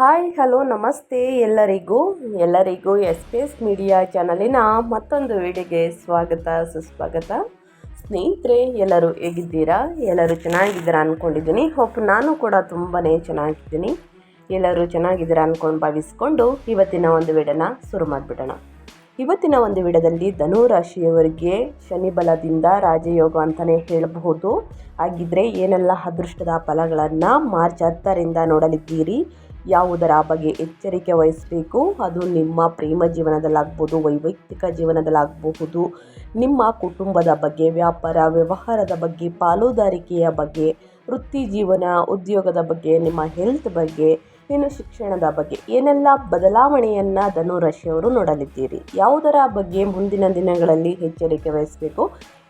Hi hello ನಮಸ್ತೆ ಎಲ್ಲರಿಗೂ S P S media ಚಾನಲಿನ ಮತ್ತೊಂದು ವಿಡಿಯೋಗೆ ಸ್ವಾಗತ ಸುಸ್ವಾಗತ. ಸ್ನೇಹಿತರೆ, ಎಲ್ಲರೂ ಹೇಗಿದ್ದೀರಾ? ಎಲ್ಲರೂ ಚೆನ್ನಾಗಿದ್ದೀರಾ ಅಂದ್ಕೊಂಡಿದ್ದೀನಿ. ನಾನು ಕೂಡ ತುಂಬಾ ಚೆನ್ನಾಗಿದ್ದೀನಿ. ಎಲ್ಲರೂ ಚೆನ್ನಾಗಿದ್ದೀರಾ ಅಂದ್ಕೊಂಡು ಭಾವಿಸ್ಕೊಂಡು ಇವತ್ತಿನ ಒಂದು ವಿಡಿಯೋನ ಶುರು ಮಾಡಿಬಿಡೋಣ. ಇವತ್ತಿನ ಒಂದು ವಿಡಿಯೋದಲ್ಲಿ ಧನು ರಾಶಿಯವರಿಗೆ ಶನಿ ಬಲದಿಂದ ರಾಜಯೋಗ ಅಂತಲೇ ಹೇಳಬಹುದು. ಹಾಗಿದ್ರೆ ಏನೆಲ್ಲ ಅದೃಷ್ಟದ ಫಲಗಳನ್ನು ಮಾರ್ಚ್ 10ರಿಂದ ನೋಡಲಿದ್ದೀರಿ, ಯಾವುದರ ಬಗ್ಗೆ ಎಚ್ಚರಿಕೆ ವಹಿಸಬೇಕು, ಅದು ನಿಮ್ಮ ಪ್ರೇಮ ಜೀವನದಲ್ಲಾಗ್ಬೋದು, ವೈಯಕ್ತಿಕ ಜೀವನದಲ್ಲಾಗಬಹುದು, ನಿಮ್ಮ ಕುಟುಂಬದ ಬಗ್ಗೆ, ವ್ಯಾಪಾರ ವ್ಯವಹಾರದ ಬಗ್ಗೆ, ಪಾಲುದಾರಿಕೆಯ ಬಗ್ಗೆ, ವೃತ್ತಿ ಜೀವನ ಉದ್ಯೋಗದ ಬಗ್ಗೆ, ನಿಮ್ಮ ಹೆಲ್ತ್ ಬಗ್ಗೆ, ಇನ್ನು ಶಿಕ್ಷಣದ ಬಗ್ಗೆ ಏನೆಲ್ಲ ಬದಲಾವಣೆಯನ್ನು ಧನು ರಾಶಿಯವರು ನೋಡಲಿದ್ದೀರಿ, ಯಾವುದರ ಬಗ್ಗೆ ಮುಂದಿನ ದಿನಗಳಲ್ಲಿ ಎಚ್ಚರಿಕೆ ವಹಿಸಬೇಕು,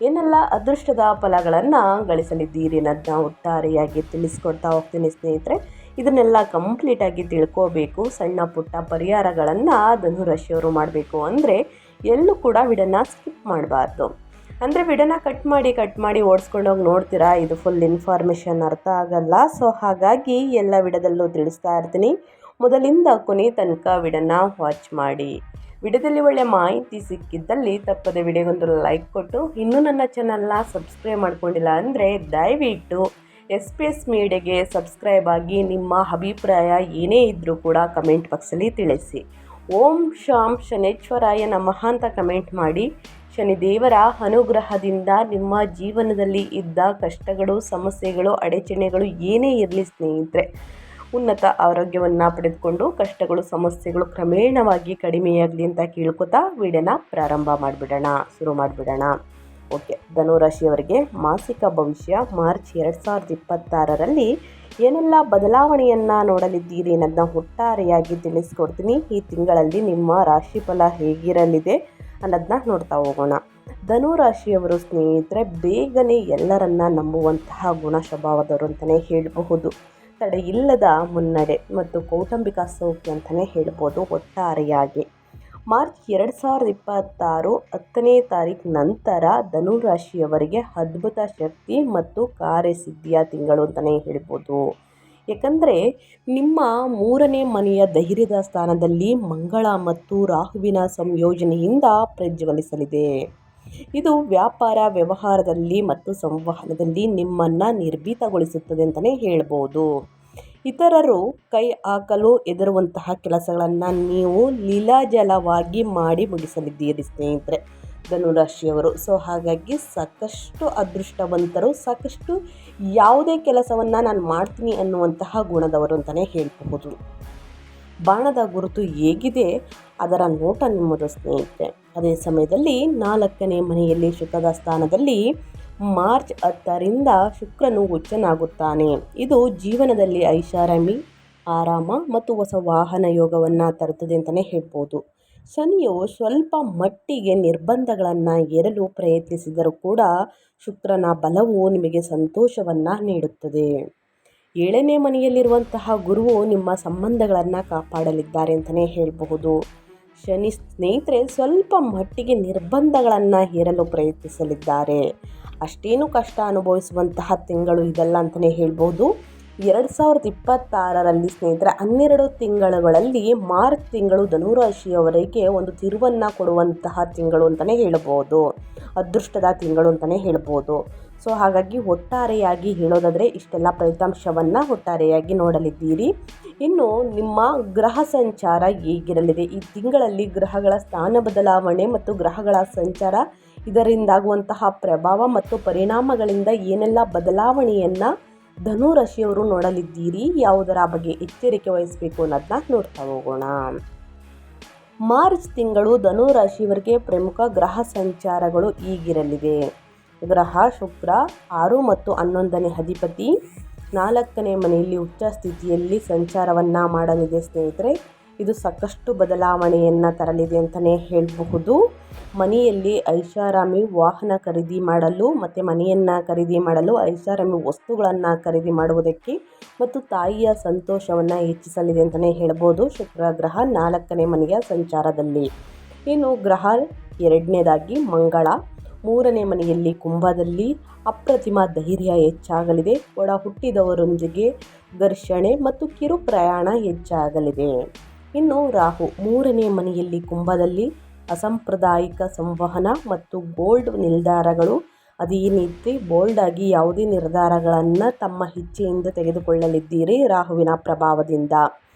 ಏನೆಲ್ಲ ಅದೃಷ್ಟದ ಫಲಗಳನ್ನು ಗಳಿಸಲಿದ್ದೀರಿ ಅನ್ನೋದನ್ನ ಒಟ್ಟಾರೆಯಾಗಿ ತಿಳಿಸ್ಕೊಡ್ತಾ ಹೋಗ್ತೀನಿ ಸ್ನೇಹಿತರೆ. ಇದನ್ನೆಲ್ಲ ಕಂಪ್ಲೀಟಾಗಿ ತಿಳ್ಕೋಬೇಕು. ಸಣ್ಣ ಪುಟ್ಟ ಪರಿಹಾರಗಳನ್ನು ಧನು ರಾಶಿಯವರು ಮಾಡಬೇಕು ಅಂದರೆ ಎಲ್ಲೂ ಕೂಡ ವಿಡಿಯೋನ ಸ್ಕಿಪ್ ಮಾಡಬಾರ್ದು. ಅಂದರೆ ವಿಡಿಯೋನ ಕಟ್ ಮಾಡಿ ಓಡಿಸ್ಕೊಂಡೋಗಿ ನೋಡ್ತೀರಾ, ಇದು ಫುಲ್ ಇನ್ಫಾರ್ಮೇಷನ್ ಅರ್ಥ ಆಗಲ್ಲ. ಸೊ ಹಾಗಾಗಿ ಎಲ್ಲ ವಿಡಿಯೋದಲ್ಲೂ ತಿಳಿಸ್ತಾ ಇರ್ತೀನಿ. ಮೊದಲಿಂದ ಕೊನೆ ತನಕ ವಿಡಿಯೋನ ವಾಚ್ ಮಾಡಿ. ವಿಡಿಯೋದಲ್ಲಿ ಒಳ್ಳೆ ಮಾಹಿತಿ ಸಿಕ್ಕಿದ್ದಲ್ಲಿ ತಪ್ಪದೆ ವಿಡಿಯೋಗೊಂದು ಲೈಕ್ ಕೊಟ್ಟು, ಇನ್ನೂ ನನ್ನ ಚಾನಲ್ನ ಸಬ್ಸ್ಕ್ರೈಬ್ ಮಾಡ್ಕೊಂಡಿಲ್ಲ ಅಂದರೆ ದಯವಿಟ್ಟು ಎಸ್ ಪಿ ಎಸ್ ಮೀಡಿಯಾಗೆ ಸಬ್ಸ್ಕ್ರೈಬ್ ಆಗಿ ನಿಮ್ಮ ಅಭಿಪ್ರಾಯ ಏನೇ ಇದ್ದರೂ ಕೂಡ ಕಮೆಂಟ್ ಬಾಕ್ಸಲ್ಲಿ ತಿಳಿಸಿ. ಓಂ ಶಾಂ ಶನೇಶ್ವರಾಯ ನಮಃ ಅಂತ ಕಮೆಂಟ್ ಮಾಡಿ. ಶನಿದೇವರ ಅನುಗ್ರಹದಿಂದ ನಿಮ್ಮ ಜೀವನದಲ್ಲಿ ಇದ್ದ ಕಷ್ಟಗಳು, ಸಮಸ್ಯೆಗಳು, ಅಡಚಣೆಗಳು ಏನೇ ಇರಲಿ ಸ್ನೇಹಿತರೆ, ಉನ್ನತ ಆರೋಗ್ಯವನ್ನು ಪಡೆದುಕೊಂಡು ಕಷ್ಟಗಳು, ಸಮಸ್ಯೆಗಳು ಕ್ರಮೇಣವಾಗಿ ಕಡಿಮೆಯಾಗಲಿ ಅಂತ ಕೇಳ್ಕೊತಾ ವಿಡಿಯೋನ ಶುರು ಮಾಡಿಬಿಡೋಣ. ಓಕೆ, ಧನುರಾಶಿಯವರಿಗೆ ಮಾಸಿಕ ಭವಿಷ್ಯ ಮಾರ್ಚ್ 2026ರಲ್ಲಿ ಏನೆಲ್ಲ ಬದಲಾವಣೆಯನ್ನು ನೋಡಲಿದ್ದೀರಿ ಅನ್ನೋದನ್ನ ಒಟ್ಟಾರೆಯಾಗಿ ತಿಳಿಸ್ಕೊಡ್ತೀನಿ. ಈ ತಿಂಗಳಲ್ಲಿ ನಿಮ್ಮ ರಾಶಿಫಲ ಹೇಗಿರಲಿದೆ ಅನ್ನೋದನ್ನ ನೋಡ್ತಾ ಹೋಗೋಣ. ಧನುರಾಶಿಯವರು ಸ್ನೇಹಿತರೆ ಬೇಗನೆ ಎಲ್ಲರನ್ನ ನಂಬುವಂತಹ ಗುಣ ಸ್ವಭಾವದವರು ಅಂತಲೇ ಹೇಳಬಹುದು. ತಡೆಯಿಲ್ಲದ ಮುನ್ನಡೆ ಮತ್ತು ಕೌಟುಂಬಿಕ ಸೌಖ್ಯ ಅಂತಲೇ ಹೇಳ್ಬೋದು. ಒಟ್ಟಾರೆಯಾಗಿ ಮಾರ್ಚ್ 2026 10ನೇ ತಾರೀಕು ನಂತರ ಧನುರಾಶಿಯವರಿಗೆ ಅದ್ಭುತ ಶಕ್ತಿ ಮತ್ತು ಕಾರ್ಯಸಿದ್ಧಿಯ ತಿಂಗಳು ಅಂತಲೇ ಹೇಳ್ಬೋದು. ಯಾಕಂದರೆ ನಿಮ್ಮ 3ನೇ ಮನೆಯ ಧೈರ್ಯದ ಸ್ಥಾನದಲ್ಲಿ ಮಂಗಳ ಮತ್ತು ರಾಹುವಿನ ಸಂಯೋಜನೆಯಿಂದ ಪ್ರಜ್ವಲಿಸಲಿದೆ. ಇದು ವ್ಯಾಪಾರ ವ್ಯವಹಾರದಲ್ಲಿ ಮತ್ತು ಸಂವಹನದಲ್ಲಿ ನಿಮ್ಮನ್ನು ನಿರ್ಭೀತಗೊಳಿಸುತ್ತದೆ ಅಂತಲೇ ಹೇಳ್ಬೋದು. ಇತರರು ಕೈ ಹಾಕಲು ಹೆದರುವಂತಹ ಕೆಲಸಗಳನ್ನು ನೀವು ಲೀಲಾಜಲವಾಗಿ ಮಾಡಿ ಮುಗಿಸಲಿದ್ದೀರಿ ಸ್ನೇಹಿತರೆ ಧನುರಾಶಿಯವರು. ಸೊ ಹಾಗಾಗಿ ಸಾಕಷ್ಟು ಅದೃಷ್ಟವಂತರು, ಸಾಕಷ್ಟು ಯಾವುದೇ ಕೆಲಸವನ್ನು ನಾನು ಮಾಡ್ತೀನಿ ಅನ್ನುವಂತಹ ಗುಣದವರು ಅಂತಲೇ ಹೇಳಬಹುದು. ಬಾಣದ ಗುರುತು ಹೇಗಿದೆ ಅದರ ನೋಟ ನಿಮ್ಮದು ಸ್ನೇಹಿತರೆ. ಅದೇ ಸಮಯದಲ್ಲಿ 4ನೇ ಮನೆಯಲ್ಲಿ ಶುಕ್ರದ ಸ್ಥಾನದಲ್ಲಿ ಮಾರ್ಚ್ 10ರಿಂದ ಶುಕ್ರನು ಉಚ್ಚನಾಗುತ್ತಾನೆ. ಇದು ಜೀವನದಲ್ಲಿ ಐಷಾರಾಮಿ, ಆರಾಮ ಮತ್ತು ಹೊಸ ವಾಹನ ಯೋಗವನ್ನು ತರುತ್ತದೆ ಅಂತಲೇ ಹೇಳ್ಬೋದು. ಶನಿಯು ಸ್ವಲ್ಪ ಮಟ್ಟಿಗೆ ನಿರ್ಬಂಧಗಳನ್ನು ಏರಲು ಪ್ರಯತ್ನಿಸಿದರೂ ಕೂಡ ಶುಕ್ರನ ಬಲವು ನಿಮಗೆ ಸಂತೋಷವನ್ನು ನೀಡುತ್ತದೆ. 7ನೇ ಮನೆಯಲ್ಲಿರುವಂತಹ ಗುರುವು ನಿಮ್ಮ ಸಂಬಂಧಗಳನ್ನು ಕಾಪಾಡಲಿದ್ದಾರೆ ಅಂತಲೇ ಹೇಳಬಹುದು. ಶನಿ ಸ್ನೇಹಿತರೆ ಸ್ವಲ್ಪ ಮಟ್ಟಿಗೆ ನಿರ್ಬಂಧಗಳನ್ನು ಹೇರಲು ಪ್ರಯತ್ನಿಸಲಿದ್ದಾರೆ. ಅಷ್ಟೇನು ಕಷ್ಟ ಅನುಭವಿಸುವಂತಹ ತಿಂಗಳು ಇದಲ್ಲ ಅಂತಲೇ ಹೇಳ್ಬೋದು. 2026ರಲ್ಲಿ ಸ್ನೇಹಿತರೆ 12 ತಿಂಗಳುಗಳಲ್ಲಿ ಮಾರ್ಚ್ ತಿಂಗಳು ಧನುರಾಶಿಯವರಿಗೆ ಒಂದು ತಿರುವನ್ನು ಕೊಡುವಂತಹ ತಿಂಗಳು ಅಂತಲೇ ಹೇಳ್ಬೋದು. ಅದೃಷ್ಟದ ತಿಂಗಳು ಅಂತಲೇ ಹೇಳ್ಬೋದು. ಸೊ ಹಾಗಾಗಿ ಒಟ್ಟಾರೆಯಾಗಿ ಹೇಳೋದಾದರೆ ಇಷ್ಟೆಲ್ಲ ಫಲಿತಾಂಶವನ್ನು ಒಟ್ಟಾರೆಯಾಗಿ ನೋಡಲಿದ್ದೀರಿ. ಇನ್ನು ನಿಮ್ಮ ಗ್ರಹ ಸಂಚಾರ ಹೇಗಿರಲಿದೆ, ಈ ತಿಂಗಳಲ್ಲಿ ಗ್ರಹಗಳ ಸ್ಥಾನ ಬದಲಾವಣೆ ಮತ್ತು ಗ್ರಹಗಳ ಸಂಚಾರ ಇದರಿಂದಾಗುವಂತಹ ಪ್ರಭಾವ ಮತ್ತು ಪರಿಣಾಮಗಳಿಂದ ಏನೆಲ್ಲ ಬದಲಾವಣೆಯನ್ನು ಧನುರಾಶಿಯವರು ನೋಡಲಿದ್ದೀರಿ, ಯಾವುದರ ಬಗ್ಗೆ ಎಚ್ಚರಿಕೆ ವಹಿಸಬೇಕು ಅನ್ನೋದನ್ನ ನೋಡ್ತಾ ಹೋಗೋಣ. ಮಾರ್ಚ್ ತಿಂಗಳು ಧನುರಾಶಿಯವರಿಗೆ ಪ್ರಮುಖ ಗ್ರಹ ಸಂಚಾರಗಳು ಹೀಗಿರಲಿವೆ. ಗ್ರಹ ಶುಕ್ರ 6 ಮತ್ತು 11ನೇ ಅಧಿಪತಿ 4ನೇ ಮನೆಯಲ್ಲಿ ಉಚ್ಚ ಸ್ಥಿತಿಯಲ್ಲಿ ಸಂಚಾರವನ್ನು ಮಾಡಲಿದೆ ಸ್ನೇಹಿತರೆ. ಇದು ಸಾಕಷ್ಟು ಬದಲಾವಣೆಯನ್ನು ತರಲಿದೆ ಅಂತಲೇ ಹೇಳಬಹುದು. ಮನೆಯಲ್ಲಿ ಐಷಾರಾಮಿ ವಾಹನ ಖರೀದಿ ಮಾಡಲು ಮತ್ತು ಮನೆಯನ್ನು ಖರೀದಿ ಮಾಡಲು, ಐಷಾರಾಮಿ ವಸ್ತುಗಳನ್ನು ಖರೀದಿ ಮಾಡುವುದಕ್ಕೆ ಮತ್ತು ತಾಯಿಯ ಸಂತೋಷವನ್ನು ಹೆಚ್ಚಿಸಲಿದೆ ಅಂತಲೇ ಹೇಳ್ಬೋದು ಶುಕ್ರ ಗ್ರಹ 4ನೇ ಮನೆಯ ಸಂಚಾರದಲ್ಲಿ. ಇನ್ನು ಗ್ರಹ 2ನೇದಾಗಿ ಮಂಗಳ ಮೂರನೇ ಮನೆಯಲ್ಲಿ ಕುಂಭದಲ್ಲಿ ಅಪ್ರತಿಮ ಧೈರ್ಯ ಹೆಚ್ಚಾಗಲಿದೆ. ಒಡ ಹುಟ್ಟಿದವರೊಂದಿಗೆ ಘರ್ಷಣೆ ಮತ್ತು ಕಿರು ಪ್ರಯಾಣ ಹೆಚ್ಚಾಗಲಿದೆ. ಇನ್ನು ರಾಹು ಮೂರನೇ ಮನೆಯಲ್ಲಿ ಕುಂಭದಲ್ಲಿ ಅಸಾಂಪ್ರದಾಯಿಕ ಸಂವಹನ ಮತ್ತು ಬೋಲ್ಡ್ ನಿರ್ಧಾರಗಳು. ಅದೇನಿದ್ರೆ ಬೋಲ್ಡಾಗಿ ಯಾವುದೇ ನಿರ್ಧಾರಗಳನ್ನು ತಮ್ಮ ಇಚ್ಛೆಯಿಂದ ತೆಗೆದುಕೊಳ್ಳಲಿದ್ದೀರಿ ರಾಹುವಿನ ಪ್ರಭಾವದಿಂದ.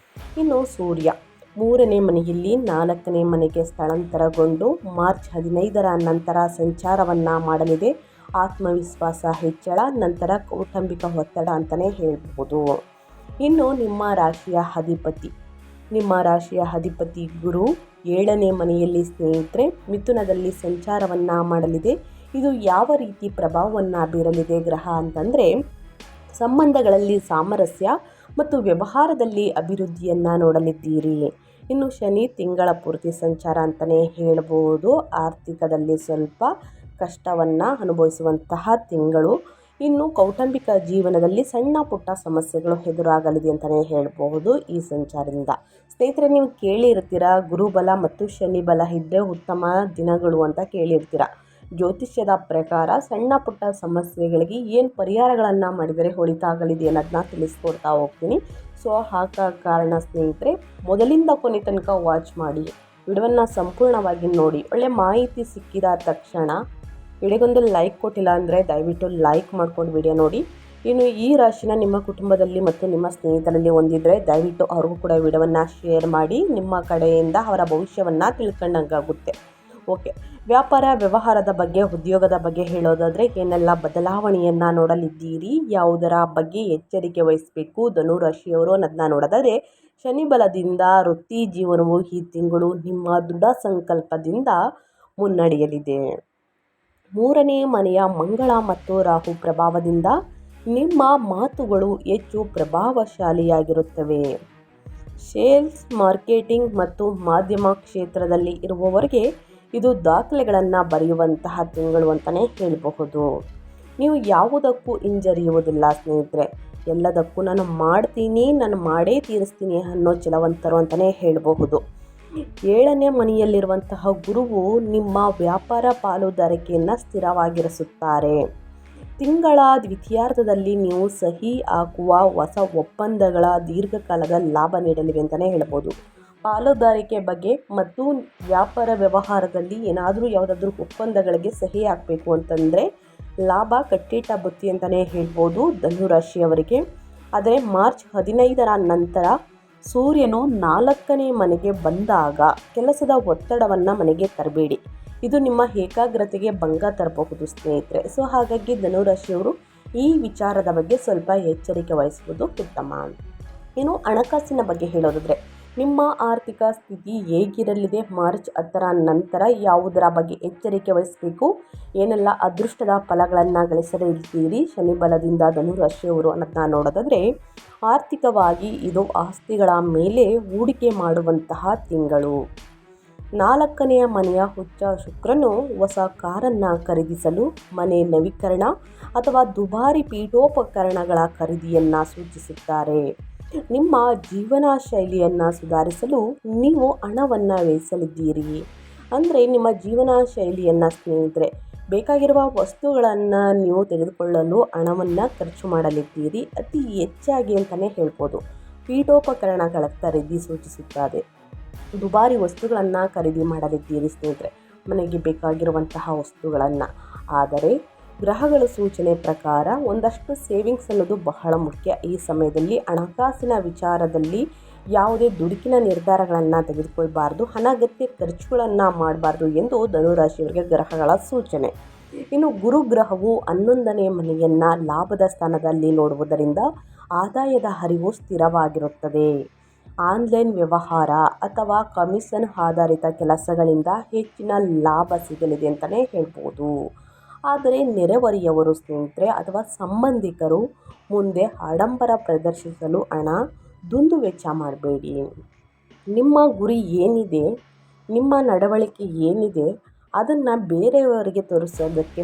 ಇನ್ನು ಸೂರ್ಯ ಮೂರನೇ ಮನೆಯಲ್ಲಿ ನಾಲ್ಕನೇ ಮನೆಗೆ ಸ್ಥಳಾಂತರಗೊಂಡು ಮಾರ್ಚ್ 15ರ ನಂತರ ಸಂಚಾರವನ್ನು ಮಾಡಲಿದೆ. ಆತ್ಮವಿಶ್ವಾಸ ಹೆಚ್ಚಳ, ನಂತರ ಕೌಟುಂಬಿಕ ಒತ್ತಡ ಅಂತಲೇ ಹೇಳ್ಬೋದು. ಇನ್ನು ನಿಮ್ಮ ರಾಶಿಯ ಅಧಿಪತಿ ಗುರು 7ನೇ ಮನೆಯಲ್ಲಿ ಸ್ನೇಹಿತರೆ ಮಿಥುನದಲ್ಲಿ ಸಂಚಾರವನ್ನು ಮಾಡಲಿದೆ. ಇದು ಯಾವ ರೀತಿ ಪ್ರಭಾವವನ್ನು ಬೀರಲಿದೆ ಗ್ರಹ ಅಂತಂದರೆ, ಸಂಬಂಧಗಳಲ್ಲಿ ಸಾಮರಸ್ಯ ಮತ್ತು ವ್ಯವಹಾರದಲ್ಲಿ ಅಭಿವೃದ್ಧಿಯನ್ನು ನೋಡಲಿದ್ದೀರಿ. ಇನ್ನು ಶನಿ ತಿಂಗಳ ಪೂರ್ತಿ ಸಂಚಾರ ಅಂತಲೇ ಹೇಳ್ಬೋದು. ಆರ್ಥಿಕದಲ್ಲಿ ಸ್ವಲ್ಪ ಕಷ್ಟವನ್ನು ಅನುಭವಿಸುವಂತಹ ತಿಂಗಳು. ಇನ್ನು ಕೌಟುಂಬಿಕ ಜೀವನದಲ್ಲಿ ಸಣ್ಣ ಪುಟ್ಟ ಸಮಸ್ಯೆಗಳು ಎದುರಾಗಲಿದೆ ಅಂತಲೇ ಹೇಳಬಹುದು ಈ ಸಂಚಾರದಿಂದ. ಸ್ನೇಹಿತರೆ, ನೀವು ಕೇಳಿರ್ತೀರ ಗುರುಬಲ ಮತ್ತು ಶನಿ ಬಲ ಇದ್ದರೆ ಉತ್ತಮ ದಿನಗಳು ಅಂತ ಕೇಳಿರ್ತೀರ. ಜ್ಯೋತಿಷ್ಯದ ಪ್ರಕಾರ ಸಣ್ಣ ಪುಟ್ಟ ಸಮಸ್ಯೆಗಳಿಗೆ ಏನು ಪರಿಹಾರಗಳನ್ನು ಮಾಡಿದರೆ ಒಳಿತಾಗಲಿದೆ ಅನ್ನೋದನ್ನ ತಿಳಿಸ್ಕೊಡ್ತಾ ಹೋಗ್ತೀನಿ. ಸೊ ಕಾರಣ ಸ್ನೇಹಿತರೆ, ಮೊದಲಿಂದ ಕೊನೆ ತನಕ ವಾಚ್ ಮಾಡಿ, ವಿಡಿಯೋವನ್ನು ಸಂಪೂರ್ಣವಾಗಿ ನೋಡಿ. ಒಳ್ಳೆ ಮಾಹಿತಿ ಸಿಕ್ಕಿದ ತಕ್ಷಣ ವಿಡಿಯೋಗೊಂದು ಲೈಕ್ ಕೊಟ್ಟಿಲ್ಲ ಅಂದರೆ ದಯವಿಟ್ಟು ಲೈಕ್ ಮಾಡ್ಕೊಂಡು ವಿಡಿಯೋ ನೋಡಿ. ಇನ್ನು ಈ ರಾಶಿನ ನಿಮ್ಮ ಕುಟುಂಬದಲ್ಲಿ ಮತ್ತು ನಿಮ್ಮ ಸ್ನೇಹಿತರಲ್ಲಿ ಹೊಂದಿದ್ರೆ ದಯವಿಟ್ಟು ಅವ್ರಿಗೂ ಕೂಡ ವಿಡಿಯೋವನ್ನು ಶೇರ್ ಮಾಡಿ. ನಿಮ್ಮ ಕಡೆಯಿಂದ ಅವರ ಭವಿಷ್ಯವನ್ನು ತಿಳ್ಕೊಂಡಂಗಾಗುತ್ತೆ. ಓಕೆ, ವ್ಯಾಪಾರ ವ್ಯವಹಾರದ ಬಗ್ಗೆ, ಉದ್ಯೋಗದ ಬಗ್ಗೆ ಹೇಳೋದಾದರೆ ಏನೆಲ್ಲ ಬದಲಾವಣೆಯನ್ನು ನೋಡಲಿದ್ದೀರಿ, ಯಾವುದರ ಬಗ್ಗೆ ಎಚ್ಚರಿಕೆ ವಹಿಸಬೇಕು ಧನುರಾಶಿಯವರು ಅನ್ನೋದನ್ನ ನೋಡೋದಾದರೆ, ಶನಿ ಬಲದಿಂದ ವೃತ್ತಿ ಜೀವನವು ಈ ತಿಂಗಳು ನಿಮ್ಮ ದೃಢ ಸಂಕಲ್ಪದಿಂದ ಮುನ್ನಡೆಯಲಿದೆ. ಮೂರನೇ ಮನೆಯ ಮಂಗಳ ಮತ್ತು ರಾಹು ಪ್ರಭಾವದಿಂದ ನಿಮ್ಮ ಮಾತುಗಳು ಹೆಚ್ಚು ಪ್ರಭಾವಶಾಲಿಯಾಗಿರುತ್ತವೆ. ಸೇಲ್ಸ್, ಮಾರ್ಕೆಟಿಂಗ್ ಮತ್ತು ಮಾಧ್ಯಮ ಕ್ಷೇತ್ರದಲ್ಲಿ ಇರುವವರಿಗೆ ಇದು ದಾಖಲೆಗಳನ್ನು ಬರೆಯುವಂತಹ ತಿಂಗಳು ಅಂತಲೇ ಹೇಳಬಹುದು. ನೀವು ಯಾವುದಕ್ಕೂ ಹಿಂಜರಿಯುವುದಿಲ್ಲ ಸ್ನೇಹಿತರೆ. ಎಲ್ಲದಕ್ಕೂ ನಾನು ಮಾಡೇ ತೀರಿಸ್ತೀನಿ ಅನ್ನೋ ಛಲವಂತರು ಅಂತಲೇ ಹೇಳಬಹುದು. 7ನೇ ಮನೆಯಲ್ಲಿರುವಂತಹ ಗುರುವು ನಿಮ್ಮ ವ್ಯಾಪಾರ ಪಾಲುದಾರಿಕೆಯನ್ನು ಸ್ಥಿರವಾಗಿರಿಸುತ್ತಾರೆ. ತಿಂಗಳ ದ್ವಿತೀಯಾರ್ಧದಲ್ಲಿ ನೀವು ಸಹಿ ಹಾಕುವ ಹೊಸ ಒಪ್ಪಂದಗಳ ದೀರ್ಘಕಾಲದ ಲಾಭ ನೀಡಲಿವೆ ಅಂತಲೇ ಹೇಳ್ಬೋದು. ಪಾಲುದಾರಿಕೆ ಬಗ್ಗೆ ಮತ್ತು ವ್ಯಾಪಾರ ವ್ಯವಹಾರದಲ್ಲಿ ಯಾವುದಾದ್ರೂ ಒಪ್ಪಂದಗಳಿಗೆ ಸಹಿ ಹಾಕಬೇಕು ಅಂತಂದರೆ ಲಾಭ ಕಟ್ಟಿಟ್ಟ ಬುತ್ತಿ ಅಂತಲೇ ಹೇಳ್ಬೋದು ಧನುರಾಶಿಯವರಿಗೆ. ಆದರೆ ಮಾರ್ಚ್ 15ರ ನಂತರ ಸೂರ್ಯನು 4ನೇ ಮನೆಗೆ ಬಂದಾಗ ಕೆಲಸದ ಒತ್ತಡವನ್ನು ಮನೆಗೆ ತರಬೇಡಿ. ಇದು ನಿಮ್ಮ ಏಕಾಗ್ರತೆಗೆ ಭಂಗ ತರಬಹುದು ಸ್ನೇಹಿತರೆ. ಸೊ ಹಾಗಾಗಿ ಧನುರಾಶಿಯವರು ಈ ವಿಚಾರದ ಬಗ್ಗೆ ಸ್ವಲ್ಪ ಎಚ್ಚರಿಕೆ ವಹಿಸುವುದು ಉತ್ತಮ. ಇನ್ನು ಹಣಕಾಸಿನ ಬಗ್ಗೆ ಹೇಳೋದಾದರೆ, ನಿಮ್ಮ ಆರ್ಥಿಕ ಸ್ಥಿತಿ ಹೇಗಿರಲಿದೆ, ಮಾರ್ಚ್ 10ರ ನಂತರ ಯಾವುದರ ಬಗ್ಗೆ ಎಚ್ಚರಿಕೆ ವಹಿಸಬೇಕು, ಏನೆಲ್ಲ ಅದೃಷ್ಟದ ಫಲಗಳನ್ನು ಗಳಿಸಲಿದ್ದೀರಿ ಶನಿ ಬಲದಿಂದ ಧನುರಾಶಿಯವರು ಅನ್ನೋದನ್ನ ನೋಡೋದಾದರೆ, ಆರ್ಥಿಕವಾಗಿ ಇದು ಆಸ್ತಿಗಳ ಮೇಲೆ ಹೂಡಿಕೆ ಮಾಡುವಂತಹ ತಿಂಗಳು. 4ನೇ ಮನೆಯ ಹುಚ್ಚ ಶುಕ್ರನು ಹೊಸ ಕಾರನ್ನು ಖರೀದಿಸಲು, ಮನೆ ನವೀಕರಣ ಅಥವಾ ದುಬಾರಿ ಪೀಠೋಪಕರಣಗಳ ಖರೀದಿಯನ್ನು ಸೂಚಿಸುತ್ತಾರೆ. ನಿಮ್ಮ ಜೀವನ ಶೈಲಿಯನ್ನು ಸುಧಾರಿಸಲು ನೀವು ಹಣವನ್ನು ವ್ಯಯಿಸಲಿದ್ದೀರಿ. ಅಂದರೆ ನಿಮ್ಮ ಜೀವನ ಶೈಲಿಯನ್ನು ಸ್ನೇಹಿತರೆ, ಬೇಕಾಗಿರುವ ವಸ್ತುಗಳನ್ನು ನೀವು ತೆಗೆದುಕೊಳ್ಳಲು ಹಣವನ್ನು ಖರ್ಚು ಮಾಡಲಿದ್ದೀರಿ ಅತಿ ಹೆಚ್ಚಾಗಿ ಅಂತಲೇ ಹೇಳ್ಬೋದು. ಪೀಠೋಪಕರಣಗಳ ಖರೀದಿ ಸೂಚಿಸುತ್ತದೆ. ದುಬಾರಿ ವಸ್ತುಗಳನ್ನು ಖರೀದಿ ಮಾಡಲಿದ್ದೀರಿ ಸ್ನೇಹಿತರೆ, ಮನೆಗೆ ಬೇಕಾಗಿರುವಂತಹ ವಸ್ತುಗಳನ್ನು. ಆದರೆ ಗ್ರಹಗಳ ಸೂಚನೆ ಪ್ರಕಾರ ಒಂದಷ್ಟು ಸೇವಿಂಗ್ಸ್ ಅನ್ನೋದು ಬಹಳ ಮುಖ್ಯ. ಈ ಸಮಯದಲ್ಲಿ ಹಣಕಾಸಿನ ವಿಚಾರದಲ್ಲಿ ಯಾವುದೇ ದುಡುಕಿನ ನಿರ್ಧಾರಗಳನ್ನು ತೆಗೆದುಕೊಳ್ಬಾರ್ದು, ಅನಗತ್ಯ ಖರ್ಚುಗಳನ್ನು ಮಾಡಬಾರ್ದು ಎಂದು ಧನುರಾಶಿಯವರಿಗೆ ಗ್ರಹಗಳ ಸೂಚನೆ. ಇನ್ನು ಗುರುಗ್ರಹವು 11ನೇ ಮನೆಯನ್ನು ಲಾಭದ ಸ್ಥಾನದಲ್ಲಿ ನೋಡುವುದರಿಂದ ಆದಾಯದ ಹರಿವು ಸ್ಥಿರವಾಗಿರುತ್ತದೆ. ಆನ್ಲೈನ್ ವ್ಯವಹಾರ ಅಥವಾ ಕಮಿಷನ್ ಆಧಾರಿತ ಕೆಲಸಗಳಿಂದ ಹೆಚ್ಚಿನ ಲಾಭ ಸಿಗಲಿದೆ ಅಂತಲೇ ಹೇಳ್ಬೋದು. ಆದರೆ ನೆರೆಹೊರೆಯವರು ಸ್ನೇಹಿತರೆ ಅಥವಾ ಸಂಬಂಧಿಕರು ಮುಂದೆ ಆಡಂಬರ ಪ್ರದರ್ಶಿಸಲು ಹಣ ದುಂದು ವೆಚ್ಚ ಮಾಡಬೇಡಿ. ನಿಮ್ಮ ಗುರಿ ಏನಿದೆ, ನಿಮ್ಮ ನಡವಳಿಕೆ ಏನಿದೆ ಅದನ್ನು ಬೇರೆಯವರಿಗೆ ತೋರಿಸೋದಕ್ಕೆ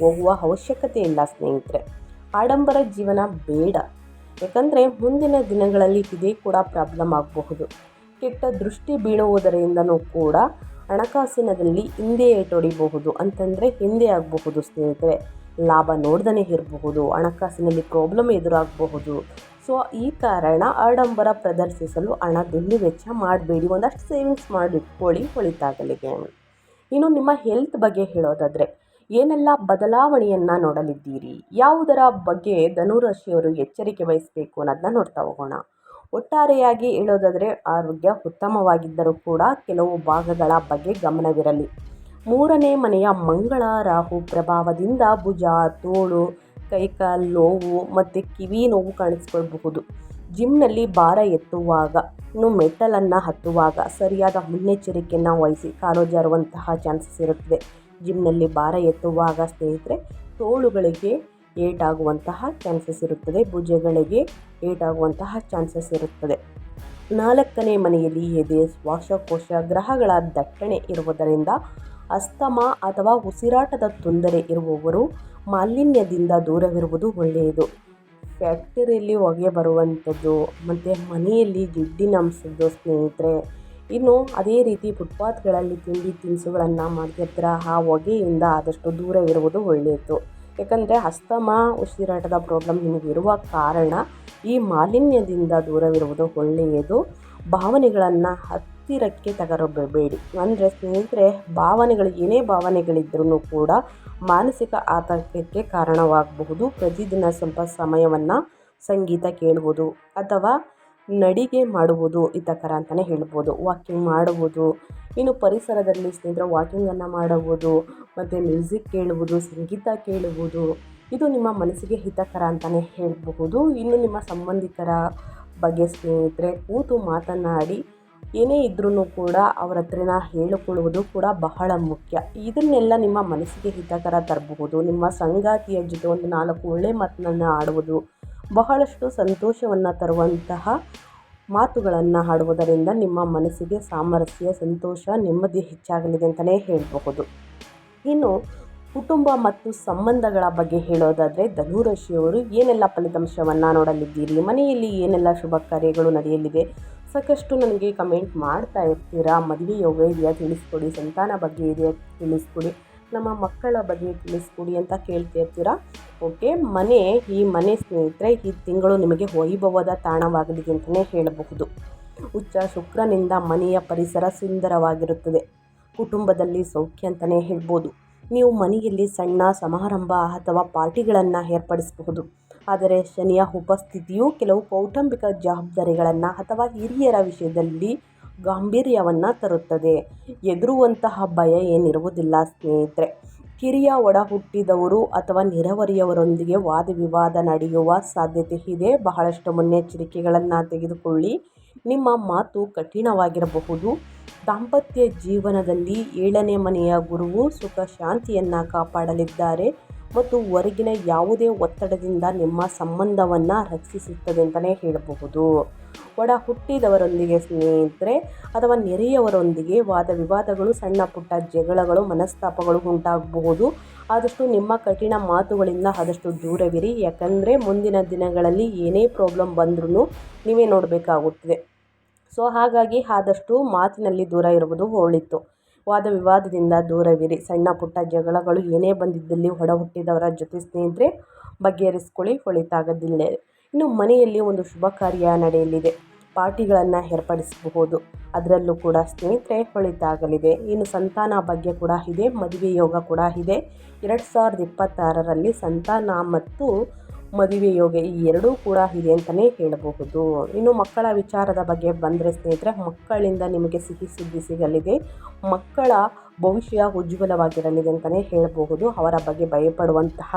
ಹೋಗುವ ಅವಶ್ಯಕತೆ ಇಲ್ಲ ಸ್ನೇಹಿತರೆ. ಆಡಂಬರ ಜೀವನ ಬೇಡ. ಯಾಕಂದರೆ ಮುಂದಿನ ದಿನಗಳಲ್ಲಿ ಇದೇ ಕೂಡ ಪ್ರಾಬ್ಲಮ್ ಆಗಬಹುದು. ಕೆಟ್ಟ ದೃಷ್ಟಿ ಬೀಳುವುದರಿಂದನೂ ಕೂಡ ಹಣಕಾಸಿನಲ್ಲಿ ಹಿಂದೆ ಏಟೊಡಿಬಹುದು ಅಂತಂದರೆ ಹಿಂದೆ ಆಗಬಹುದು ಸ್ನೇಹಿತರೆ. ಲಾಭ ನೋಡ್ದೇ ಇರಬಹುದು, ಹಣಕಾಸಿನಲ್ಲಿ ಪ್ರಾಬ್ಲಮ್ ಎದುರಾಗಬಹುದು. ಸೊ ಈ ಕಾರಣ ಆಡಂಬರ ಪ್ರದರ್ಶಿಸಲು ಹಣ ದುಂದು ವೆಚ್ಚ ಮಾಡಬೇಡಿ. ಒಂದಷ್ಟು ಸೇವಿಂಗ್ಸ್ ಮಾಡಿಟ್ಕೊಳ್ಳಿ ಒಳಿತಾಗಲಿಗೆ. ಇನ್ನು ನಿಮ್ಮ ಹೆಲ್ತ್ ಬಗ್ಗೆ ಹೇಳೋದಾದರೆ ಏನೆಲ್ಲ ಬದಲಾವಣೆಯನ್ನು ನೋಡಲಿದ್ದೀರಿ, ಯಾವುದರ ಬಗ್ಗೆ ಧನುರಾಶಿಯವರು ಎಚ್ಚರಿಕೆ ವಹಿಸಬೇಕು ಅನ್ನೋದನ್ನ ನೋಡ್ತಾ ಹೋಗೋಣ. ಒಟ್ಟಾರೆಯಾಗಿ ಹೇಳೋದಾದರೆ ಆರೋಗ್ಯ ಉತ್ತಮವಾಗಿದ್ದರೂ ಕೂಡ ಕೆಲವು ಭಾಗಗಳ ಬಗ್ಗೆ ಗಮನವಿರಲಿ. 3ನೇ ಮನೆಯ ಮಂಗಳ ರಾಹು ಪ್ರಭಾವದಿಂದ ಭುಜ, ತೋಳು, ಕೈಕಾಲು ನೋವು ಮತ್ತು ಕಿವಿ ನೋವು ಕಾಣಿಸ್ಕೊಳ್ಬಹುದು. ಜಿಮ್ನಲ್ಲಿ ಭಾರ ಎತ್ತುವಾಗ, ಇನ್ನು ಮೆಟ್ಟಲನ್ನು ಹತ್ತುವಾಗ ಸರಿಯಾದ ಮುನ್ನೆಚ್ಚರಿಕೆಯನ್ನು ವಹಿಸಿ. ಕಾಲು ಜಾರುವಂತಹ ಚಾನ್ಸಸ್ ಇರುತ್ತದೆ. ಜಿಮ್ನಲ್ಲಿ ಭಾರ ಎತ್ತುವಾಗ ಸ್ನೇಹಿತರೆ ತೋಳುಗಳಿಗೆ ಏಟಾಗುವಂತಹ ಚಾನ್ಸಸ್ ಇರುತ್ತದೆ, ಭುಜಗಳಿಗೆ ಏಟಾಗುವಂತಹ ಚಾನ್ಸಸ್ ಇರುತ್ತದೆ. 4ನೇ ಮನೆಯಲ್ಲಿ ಎದೆ, ಶ್ವಾಸಕೋಶ ಗ್ರಹಗಳ ದಟ್ಟಣೆ ಇರುವುದರಿಂದ ಅಸ್ತಮಾ ಅಥವಾ ಉಸಿರಾಟದ ತೊಂದರೆ ಇರುವವರು ಮಾಲಿನ್ಯದಿಂದ ದೂರವಿರುವುದು ಒಳ್ಳೆಯದು. ಫ್ಯಾಕ್ಟರಿಯಲ್ಲಿ ಹೊಗೆ ಬರುವಂಥದ್ದು ಮತ್ತು ಮನೆಯಲ್ಲಿ ಜಿಡ್ಡಿನ ಅಂಶದ್ದು ಸ್ನೇಹಿತರೆ. ಇನ್ನು ಅದೇ ರೀತಿ ಫುಟ್ಪಾತ್ಗಳಲ್ಲಿ ತಿಂಡಿ ತಿನಿಸುಗಳನ್ನು ಮಾಡ್ತಿರ್ತಾರೆ, ಆ ಹೊಗೆಯಿಂದ ಆದಷ್ಟು ದೂರವಿರುವುದು ಒಳ್ಳೆಯದು. ಯಾಕಂದರೆ ಅಸ್ತಮಾ, ಉಸಿರಾಟದ ಪ್ರಾಬ್ಲಮ್ ನಿಮಗಿರುವ ಕಾರಣ ಈ ಮಾಲಿನ್ಯದಿಂದ ದೂರವಿರುವುದು ಒಳ್ಳೆಯದು. ಭಾವನೆಗಳನ್ನು ಹತ್ತಿರಕ್ಕೆ ತಗರಬೇಡಿ. ಅಂದರೆ ಸ್ನೇಹಿತರೆ ಭಾವನೆಗಳು ಏನೇ ಭಾವನೆಗಳಿದ್ರೂ ಕೂಡ ಮಾನಸಿಕ ಆತಂಕಕ್ಕೆ ಕಾರಣವಾಗಬಹುದು. ಪ್ರತಿದಿನ ಸ್ವಲ್ಪ ಸಮಯವನ್ನು ಸಂಗೀತ ಕೇಳುವುದು ಅಥವಾ ನಡಿಗೆ ಮಾಡುವುದು ಹಿತಕರ ಅಂತಲೇ ಹೇಳ್ಬೋದು. ವಾಕಿಂಗ್ ಮಾಡುವುದು, ಇನ್ನು ಪರಿಸರದಲ್ಲಿ ಸ್ನೇಹಿತರೆ ವಾಕಿಂಗನ್ನು ಮಾಡುವುದು ಮತ್ತು ಮ್ಯೂಸಿಕ್ ಕೇಳುವುದು, ಸಂಗೀತ ಕೇಳುವುದು ಇದು ನಿಮ್ಮ ಮನಸ್ಸಿಗೆ ಹಿತಕರ ಅಂತಲೇ ಹೇಳಬಹುದು. ಇನ್ನು ನಿಮ್ಮ ಸಂಬಂಧಿಕರ ಬಗ್ಗೆ ಸ್ನೇಹಿತರೆ ಕೂತು ಮಾತನಾಡಿ ಏನೇ ಇದ್ರೂ ಕೂಡ ಅವರ ಹತ್ರನ ಹೇಳಿಕೊಳ್ಳುವುದು ಕೂಡ ಬಹಳ ಮುಖ್ಯ. ಇದನ್ನೆಲ್ಲ ನಿಮ್ಮ ಮನಸ್ಸಿಗೆ ಹಿತಕರ ತರಬಹುದು. ನಿಮ್ಮ ಸಂಗಾತಿಯ ಜೊತೆ ಒಂದು 4 ಒಳ್ಳೆ ಮಾತನ್ನು ಆಡುವುದು ಬಹಳಷ್ಟು ಸಂತೋಷವನ್ನು ತರುವಂತಹ ಮಾತುಗಳನ್ನು ಆಡುವುದರಿಂದ ನಿಮ್ಮ ಮನಸ್ಸಿಗೆ ಸಾಮರಸ್ಯ, ಸಂತೋಷ, ನೆಮ್ಮದಿ ಹೆಚ್ಚಾಗಲಿದೆ ಅಂತಲೇ ಹೇಳಬಹುದು. ಇನ್ನು ಕುಟುಂಬ ಮತ್ತು ಸಂಬಂಧಗಳ ಬಗ್ಗೆ ಹೇಳೋದಾದರೆ ಧನುರಾಶಿಯವರು ಏನೆಲ್ಲ ಫಲಿತಾಂಶವನ್ನು ನೋಡಲಿದ್ದೀರಿ, ಮನೆಯಲ್ಲಿ ಏನೆಲ್ಲ ಶುಭ ಕಾರ್ಯಗಳು ನಡೆಯಲಿದೆ. ಸಾಕಷ್ಟು ನನಗೆ ಕಮೆಂಟ್ ಮಾಡ್ತಾ ಇರ್ತೀರಾ, ಮದುವೆ ಯೋಗ ಇದೆಯಾ ತಿಳಿಸ್ಕೊಡಿ, ಸಂತಾನ ಬಗ್ಗೆ ಇದೆಯಾ ತಿಳಿಸ್ಕೊಡಿ, ನಮ್ಮ ಮಕ್ಕಳ ಬಗ್ಗೆ ತಿಳಿಸ್ಕೊಡಿ ಅಂತ ಕೇಳ್ತಾ ಇರ್ತೀರಾ. ಓಕೆ, ಈ ಮನೆ ಸ್ನೇಹಿತರೆ ಈ ತಿಂಗಳು ನಿಮಗೆ ವೈಭವದ ತಾಣವಾಗಲಿದೆ ಅಂತಲೇ ಹೇಳಬಹುದು. ಉಚ್ಚ ಶುಕ್ರನಿಂದ ಮನೆಯ ಪರಿಸರ ಸುಂದರವಾಗಿರುತ್ತದೆ. ಕುಟುಂಬದಲ್ಲಿ ಸೌಖ್ಯ ಅಂತಲೇ ಹೇಳ್ಬೋದು. ನೀವು ಮನೆಯಲ್ಲಿ ಸಣ್ಣ ಸಮಾರಂಭ ಅಥವಾ ಪಾರ್ಟಿಗಳನ್ನು ಏರ್ಪಡಿಸಬಹುದು. ಆದರೆ ಶನಿಯ ಉಪಸ್ಥಿತಿಯು ಕೆಲವು ಕೌಟುಂಬಿಕ ಜವಾಬ್ದಾರಿಗಳನ್ನು ಅಥವಾ ಹಿರಿಯರ ವಿಷಯದಲ್ಲಿ ಗಾಂಭೀರ್ಯವನ್ನು ತರುತ್ತದೆ. ಹೆದರುವಂತಹ ಭಯ ಏನಿರುವುದಿಲ್ಲ ಸ್ನೇಹಿತರೆ. ಕಿರಿಯ ಒಡ ಹುಟ್ಟಿದವರು ಅಥವಾ ನೆರೆಹೊರೆಯವರೊಂದಿಗೆ ವಾದವಿವಾದ ನಡೆಯುವ ಸಾಧ್ಯತೆ ಇದೆ. ಬಹಳಷ್ಟು ಮುನ್ನೆಚ್ಚರಿಕೆಗಳನ್ನು ತೆಗೆದುಕೊಳ್ಳಿ. ನಿಮ್ಮ ಮಾತು ಕಠಿಣವಾಗಿರಬಹುದು. ದಾಂಪತ್ಯ ಜೀವನದಲ್ಲಿ 7ನೇ ಮನೆಯ ಗುರುವು ಸುಖ ಶಾಂತಿಯನ್ನು ಕಾಪಾಡಲಿದ್ದಾರೆ ಮತ್ತು ಹೊರಗಿನ ಯಾವುದೇ ಒತ್ತಡದಿಂದ ನಿಮ್ಮ ಸಂಬಂಧವನ್ನು ರಕ್ಷಿಸುತ್ತದೆ ಅಂತಲೇ ಹೇಳಬಹುದು. ಒಡ ಹುಟ್ಟಿದವರೊಂದಿಗೆ ಸ್ನೇಹಿತರೆ ಅಥವಾ ನೆರೆಯವರೊಂದಿಗೆ ವಾದ ವಿವಾದಗಳು, ಸಣ್ಣ ಪುಟ್ಟ ಜಗಳಗಳು, ಮನಸ್ತಾಪಗಳು ಉಂಟಾಗಬಹುದು. ಆದಷ್ಟು ನಿಮ್ಮ ಕಠಿಣ ಮಾತುಗಳಿಂದ ಆದಷ್ಟು ದೂರವಿರಿ. ಯಾಕಂದರೆ ಮುಂದಿನ ದಿನಗಳಲ್ಲಿ ಏನೇ ಪ್ರಾಬ್ಲಮ್ ಬಂದ್ರೂ ನೀವೇ ನೋಡಬೇಕಾಗುತ್ತದೆ. ಸೊ ಹಾಗಾಗಿ ಆದಷ್ಟು ಮಾತಿನಲ್ಲಿ ದೂರ ಇರುವುದು ಒಳಿತು. ವಾದ ವಿವಾದದಿಂದ ದೂರವಿರಿ. ಸಣ್ಣ ಪುಟ್ಟ ಜಗಳಗಳು ಏನೇ ಬಂದಿದ್ದಲ್ಲಿ ಒಡ ಹುಟ್ಟಿದವರ ಜೊತೆ ಸ್ನೇಹಿತರೆ ಬಗೆಹರಿಸ್ಕೊಳ್ಳಿ, ಒಳಿತಾಗದಿಲ್ಲ. ಇನ್ನು ಮನೆಯಲ್ಲಿ ಒಂದು ಶುಭ ಕಾರ್ಯ ನಡೆಯಲಿದೆ, ಪಾರ್ಟಿಗಳನ್ನು ಏರ್ಪಡಿಸಬಹುದು. ಅದರಲ್ಲೂ ಕೂಡ ಸ್ನೇಹಿತರೆ ಒಳಿತಾಗಲಿದೆ. ಇನ್ನು ಸಂತಾನ ಬಗ್ಗೆ ಕೂಡ ಇದೆ, ಮದುವೆ ಯೋಗ ಕೂಡ ಇದೆ. 2026ರಲ್ಲಿ ಸಂತಾನ ಮತ್ತು ಮದುವೆ ಯೋಗ ಈ ಎರಡೂ ಕೂಡ ಇದೆ ಅಂತಲೇ ಹೇಳಬಹುದು. ಇನ್ನು ಮಕ್ಕಳ ವಿಚಾರದ ಬಗ್ಗೆ ಬಂದರೆ ಸ್ನೇಹಿತರೆ ಮಕ್ಕಳಿಂದ ನಿಮಗೆ ಸಿಹಿ ಸುದ್ದಿ ಸಿಗಲಿದೆ. ಮಕ್ಕಳ ಭವಿಷ್ಯ ಉಜ್ವಲವಾಗಿರಲಿದೆ ಅಂತಲೇ ಹೇಳಬಹುದು. ಅವರ ಬಗ್ಗೆ ಭಯಪಡುವಂತಹ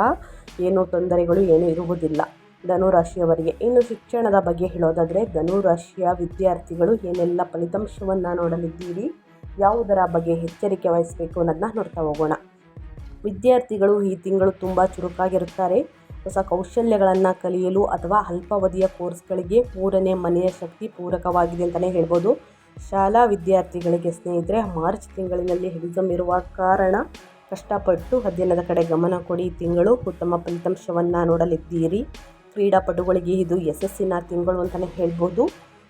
ಏನು ತೊಂದರೆಗಳು ಏನೂ ಇರುವುದಿಲ್ಲ ಧನುರಾಶಿಯವರಿಗೆ. ಇನ್ನು ಶಿಕ್ಷಣದ ಬಗ್ಗೆ ಹೇಳೋದಾದರೆ ಧನುರಾಶಿಯ ವಿದ್ಯಾರ್ಥಿಗಳು ಏನೆಲ್ಲ ಫಲಿತಾಂಶವನ್ನು ನೋಡಲಿದ್ದೀರಿ, ಯಾವುದರ ಬಗ್ಗೆ ಎಚ್ಚರಿಕೆ ವಹಿಸಬೇಕು ಅನ್ನೋದನ್ನ ನೋಡ್ತಾ ಹೋಗೋಣ. ವಿದ್ಯಾರ್ಥಿಗಳು ಈ ತಿಂಗಳು ತುಂಬ ಚುರುಕಾಗಿರುತ್ತಾರೆ. ಹೊಸ ಕೌಶಲ್ಯಗಳನ್ನು ಕಲಿಯಲು ಅಥವಾ ಅಲ್ಪಾವಧಿಯ ಕೋರ್ಸ್ಗಳಿಗೆ 3ನೇ ಮನೆಯ ಶಕ್ತಿ ಪೂರಕವಾಗಿದೆ ಅಂತಲೇ ಹೇಳ್ಬೋದು. ಶಾಲಾ ವಿದ್ಯಾರ್ಥಿಗಳಿಗೆ ಸ್ನೇಹಿತರೆ ಮಾರ್ಚ್ ತಿಂಗಳಿನಲ್ಲಿ ಎಕ್ಸಾಮ್ ಇರುವ ಕಾರಣ ಕಷ್ಟಪಟ್ಟು ಅಧ್ಯಯನದ ಕಡೆ ಗಮನ ಕೊಡಿ. ಈ ತಿಂಗಳು ಉತ್ತಮ ಫಲಿತಾಂಶವನ್ನು ನೋಡಲಿದ್ದೀರಿ. ಕ್ರೀಡಾಪಟುಗಳಿಗೆ ಇದು ಯಶಸ್ಸಿನ ತಿಂಗಳು ಅಂತಲೇ ಹೇಳ್ಬೋದು.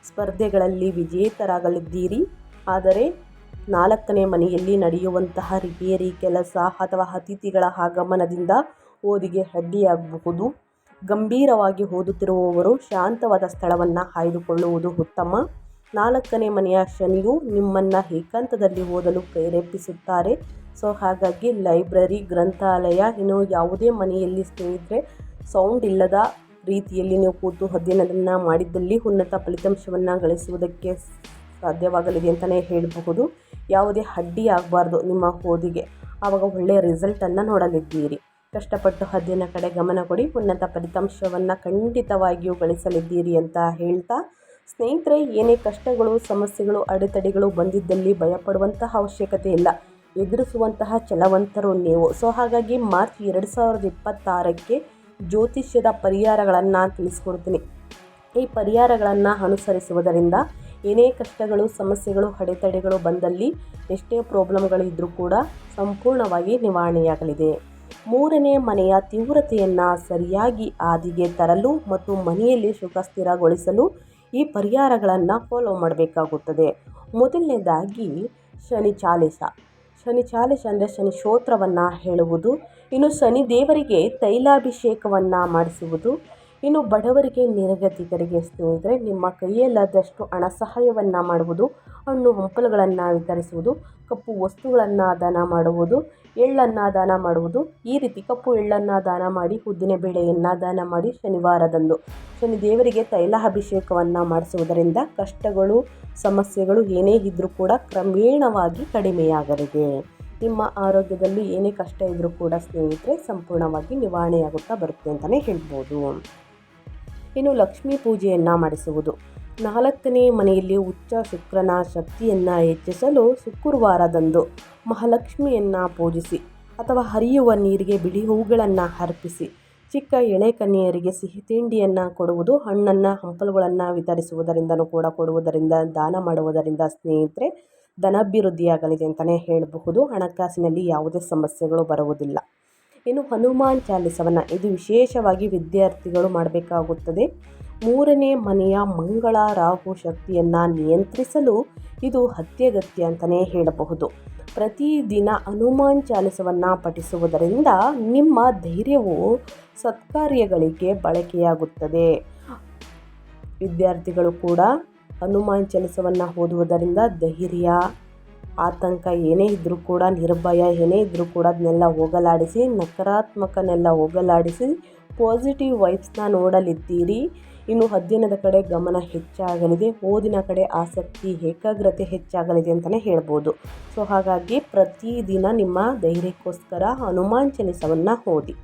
ಸ್ಪರ್ಧೆಗಳಲ್ಲಿ ವಿಜೇತರಾಗಲಿದ್ದೀರಿ. ಆದರೆ 4ನೇ ಮನೆಯಲ್ಲಿ ನಡೆಯುವಂತಹ ರಿಪೇರಿ ಕೆಲಸ ಅಥವಾ ಅತಿಥಿಗಳ ಆಗಮನದಿಂದ ಓದಿಗೆ ಅಡ್ಡಿಯಾಗಬಹುದು. ಗಂಭೀರವಾಗಿ ಓದುತ್ತಿರುವವರು ಶಾಂತವಾದ ಸ್ಥಳವನ್ನು ಆಯ್ದುಕೊಳ್ಳುವುದು ಉತ್ತಮ. 4ನೇ ಮನೆಯ ಶನಿಯು ನಿಮ್ಮನ್ನು ಏಕಾಂತದಲ್ಲಿ ಓದಲು ಪ್ರೇರೇಪಿಸುತ್ತಾರೆ. ಸೊ ಹಾಗಾಗಿ ಲೈಬ್ರರಿ, ಗ್ರಂಥಾಲಯ, ಇನ್ನು ಯಾವುದೇ ಮನೆಯಲ್ಲಿ ಸ್ನೇಹಿತರೆ ಸೌಂಡ್ ಇಲ್ಲದ ರೀತಿಯಲ್ಲಿ ನೀವು ಕೂತು ಅಧ್ಯಯನವನ್ನು ಮಾಡಿದ್ದಲ್ಲಿ ಉನ್ನತ ಫಲಿತಾಂಶವನ್ನು ಗಳಿಸುವುದಕ್ಕೆ ಸಾಧ್ಯವಾಗಲಿದೆ ಅಂತಲೇ ಹೇಳಬಹುದು. ಯಾವುದೇ ಅಡ್ಡಿ ಆಗಬಾರ್ದು ನಿಮ್ಮ ಓದಿಗೆ, ಆವಾಗ ಒಳ್ಳೆಯ ರಿಸಲ್ಟನ್ನು ನೋಡಲಿದ್ದೀರಿ. ಕಷ್ಟಪಟ್ಟು ಅಧ್ಯಯನ ಕಡೆ ಗಮನ ಕೊಡಿ, ಉನ್ನತ ಫಲಿತಾಂಶವನ್ನು ಖಂಡಿತವಾಗಿಯೂ ಗಳಿಸಲಿದ್ದೀರಿ ಅಂತ ಹೇಳ್ತಾ ಸ್ನೇಹಿತರೆ, ಏನೇ ಕಷ್ಟಗಳು, ಸಮಸ್ಯೆಗಳು, ಅಡೆತಡೆಗಳು ಬಂದಿದ್ದಲ್ಲಿ ಭಯಪಡುವಂತಹ ಅವಶ್ಯಕತೆ ಇಲ್ಲ. ಎದುರಿಸುವಂತಹ ಛಲವಂತರು ನೀವು. ಸೊ ಹಾಗಾಗಿ ಮಾರ್ಚ್ 2026ಕ್ಕೆ ಜ್ಯೋತಿಷ್ಯದ ಪರಿಹಾರಗಳನ್ನು ತಿಳಿಸ್ಕೊಡ್ತೀನಿ. ಈ ಪರಿಹಾರಗಳನ್ನು ಅನುಸರಿಸುವುದರಿಂದ ಏನೇ ಕಷ್ಟಗಳು, ಸಮಸ್ಯೆಗಳು, ಅಡೆತಡೆಗಳು ಬಂದಲ್ಲಿ, ಎಷ್ಟೇ ಪ್ರಾಬ್ಲಮ್ಗಳಿದ್ದರೂ ಕೂಡ ಸಂಪೂರ್ಣವಾಗಿ ನಿವಾರಣೆಯಾಗಲಿದೆ. 3ನೇ ಮನೆಯ ತೀವ್ರತೆಯನ್ನು ಸರಿಯಾಗಿ ಹಾದಿಗೆ ತರಲು ಮತ್ತು ಮನೆಯಲ್ಲಿ ಸುಖ ಸ್ಥಿರಗೊಳಿಸಲು ಈ ಪರಿಹಾರಗಳನ್ನು ಫಾಲೋ ಮಾಡಬೇಕಾಗುತ್ತದೆ. ಮೊದಲನೇದಾಗಿ ಶನಿ ಚಾಲಿಸ. ಶನಿ ಚಾಲಿಸ ಅಂದರೆ ಶನಿ ಸ್ತೋತ್ರವನ್ನು ಹೇಳುವುದು. ಇನ್ನು ಶನಿ ದೇವರಿಗೆ ತೈಲಾಭಿಷೇಕವನ್ನು ಮಾಡಿಸುವುದು. ಇನ್ನು ಬಡವರಿಗೆ, ನಿರ್ಗತಿಕರಿಗೆ ಸ್ನೇಹಿತರೆ ನಿಮ್ಮ ಕೈಯಲ್ಲಾದಷ್ಟು ಹಣ ಸಹಾಯವನ್ನು ಮಾಡುವುದು. ಹಣ್ಣು ಹಂಪಲುಗಳನ್ನು ವಿತರಿಸುವುದು. ಕಪ್ಪು ವಸ್ತುಗಳನ್ನು ದಾನ ಮಾಡುವುದು. ಎಳ್ಳನ್ನು ದಾನ ಮಾಡುವುದು. ಈ ರೀತಿ ಕಪ್ಪು ಎಳ್ಳನ್ನು ದಾನ ಮಾಡಿ, ಉದ್ದಿನ ಬೇಳೆಯನ್ನು ದಾನ ಮಾಡಿ ಶನಿವಾರದಂದು ಶನಿ ದೇವರಿಗೆ ತೈಲಾಭಿಷೇಕವನ್ನು ಮಾಡಿಸುವುದರಿಂದ ಕಷ್ಟಗಳು, ಸಮಸ್ಯೆಗಳು ಏನೇ ಇದ್ದರೂ ಕೂಡ ಕ್ರಮೇಣವಾಗಿ ಕಡಿಮೆಯಾಗಲಿದೆ. ನಿಮ್ಮ ಆರೋಗ್ಯದಲ್ಲಿ ಏನೇ ಕಷ್ಟ ಇದ್ದರೂ ಕೂಡ ಸ್ನೇಹಿತರೆ ಸಂಪೂರ್ಣವಾಗಿ ನಿವಾರಣೆಯಾಗುತ್ತಾ ಬರುತ್ತೆ ಅಂತಲೇ ಹೇಳ್ಬೋದು. ಇನ್ನು ಲಕ್ಷ್ಮೀ ಪೂಜೆಯನ್ನು ಮಾಡಿಸುವುದು. 4ನೇ ಮನೆಯಲ್ಲಿ ಉಚ್ಚ ಶುಕ್ರನ ಶಕ್ತಿಯನ್ನು ಹೆಚ್ಚಿಸಲು ಶುಕ್ರವಾರದಂದು ಮಹಾಲಕ್ಷ್ಮಿಯನ್ನು ಪೂಜಿಸಿ ಅಥವಾ ಹರಿಯುವ ನೀರಿಗೆ ಬಿಳಿ ಹೂಗಳನ್ನು ಅರ್ಪಿಸಿ, ಚಿಕ್ಕ ಎಳೆ ಕನ್ಯೆಯರಿಗೆ ಸಿಹಿ ತಿಂಡಿಯನ್ನು ಕೊಡುವುದು, ಹಣ್ಣನ್ನು ಹಂಪಲುಗಳನ್ನು ವಿತರಿಸುವುದರಿಂದನೂ ಕೂಡ ಕೊಡುವುದರಿಂದ, ದಾನ ಮಾಡುವುದರಿಂದ ಸ್ನೇಹಿತರೆ ಧನಾಭಿವೃದ್ಧಿಯಾಗಲಿದೆ ಅಂತಲೇ ಹೇಳಬಹುದು. ಹಣಕಾಸಿನಲ್ಲಿ ಯಾವುದೇ ಸಮಸ್ಯೆಗಳು ಬರುವುದಿಲ್ಲ. ಇನ್ನು ಹನುಮಾನ್ ಚಾಲಿಸವನ್ನು ಇದು ವಿಶೇಷವಾಗಿ ವಿದ್ಯಾರ್ಥಿಗಳು ಮಾಡಬೇಕಾಗುತ್ತದೆ. 3ನೇ ಮನೆಯ ಮಂಗಳ ರಾಹು ಶಕ್ತಿಯನ್ನು ನಿಯಂತ್ರಿಸಲು ಇದು ಅತ್ಯಗತ್ಯ ಅಂತಲೇ ಹೇಳಬಹುದು. ಪ್ರತಿದಿನ ಹನುಮಾನ್ ಚಾಲಿಸವನ್ನು ಪಠಿಸುವುದರಿಂದ ನಿಮ್ಮ ಧೈರ್ಯವು ಸತ್ಕಾರ್ಯಗಳಿಗೆ ಬಳಕೆಯಾಗುತ್ತದೆ. ವಿದ್ಯಾರ್ಥಿಗಳು ಕೂಡ ಹನುಮಾನ್ ಚಾಲಿಸವನ್ನು ಓದುವುದರಿಂದ ಧೈರ್ಯ, ಆತಂಕ ಏನೇ ಇದ್ದರೂ ಕೂಡ, ನಿರ್ಭಯ ಏನೇ ಇದ್ದರೂ ಕೂಡ ಅದನ್ನೆಲ್ಲ ಹೋಗಲಾಡಿಸಿ, ನಕಾರಾತ್ಮಕನೆಲ್ಲ ಹೋಗಲಾಡಿಸಿ ಪಾಸಿಟಿವ್ ವೈಬ್ಸ್ನ ನೋಡಲಿದ್ದೀರಿ. ಇನ್ನು ಅಧ್ಯಯನದ ಕಡೆ ಗಮನ ಹೆಚ್ಚಾಗಲಿದೆ. ಓದಿನ ಕಡೆ ಆಸಕ್ತಿ, ಏಕಾಗ್ರತೆ ಹೆಚ್ಚಾಗಲಿದೆ ಅಂತಲೇ ಹೇಳ್ಬೋದು. ಸೊ ಹಾಗಾಗಿ ಪ್ರತಿದಿನ ನಿಮ್ಮ ಧೈರ್ಯಕ್ಕೋಸ್ಕರ ಹನುಮಾನ್ ಚಾಲಿಸವನ್ನು ಓದಿ.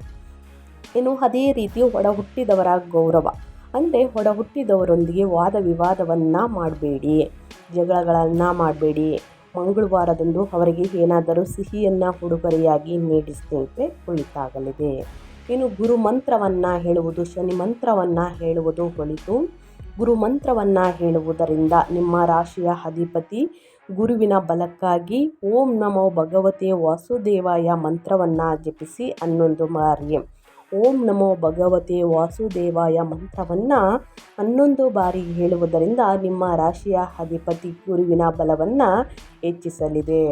ಇನ್ನು ಅದೇ ರೀತಿ ಒಡ ಹುಟ್ಟಿದವರ ಗೌರವ ಅಂದರೆ ಒಡ ಹುಟ್ಟಿದವರೊಂದಿಗೆ ವಾದ ವಿವಾದವನ್ನು ಮಾಡಬೇಡಿ, ಜಗಳಗಳನ್ನು ಮಾಡಬೇಡಿ. ಮಂಗಳವಾರದಂದು ಅವರಿಗೆ ಏನಾದರೂ ಸಿಹಿಯನ್ನು ಉಡುಗೊರೆಯಾಗಿ ನೀಡಿ ಸ್ನೇಹಿತರೆ ಒಳಿತಾಗಲಿದೆ. ಇನ್ನು ಗುರು ಮಂತ್ರವನ್ನು ಹೇಳುವುದು, ಶನಿ ಮಂತ್ರವನ್ನು ಹೇಳುವುದು ಒಳಿತು. ಗುರು ಮಂತ್ರವನ್ನು ಹೇಳುವುದರಿಂದ ನಿಮ್ಮ ರಾಶಿಯ ಅಧಿಪತಿ ಗುರುವಿನ ಬಲಕ್ಕಾಗಿ ಓಂ ನಮೋ ಭಗವತೆ ವಾಸುದೇವಾಯ ಮಂತ್ರವನ್ನು ಜಪಿಸಿ 11 ಬಾರಿ. ಓಂ ನಮೋ ಭಗವತೆ ವಾಸುದೇವಾಯ ಮಂತ್ರವನ್ನು 11 ಬಾರಿ ಹೇಳುವುದರಿಂದ ನಿಮ್ಮ ರಾಶಿಯ ಅಧಿಪತಿ ಗುರುವಿನ ಬಲವನ್ನು ಹೆಚ್ಚಿಸಲಿದೆ.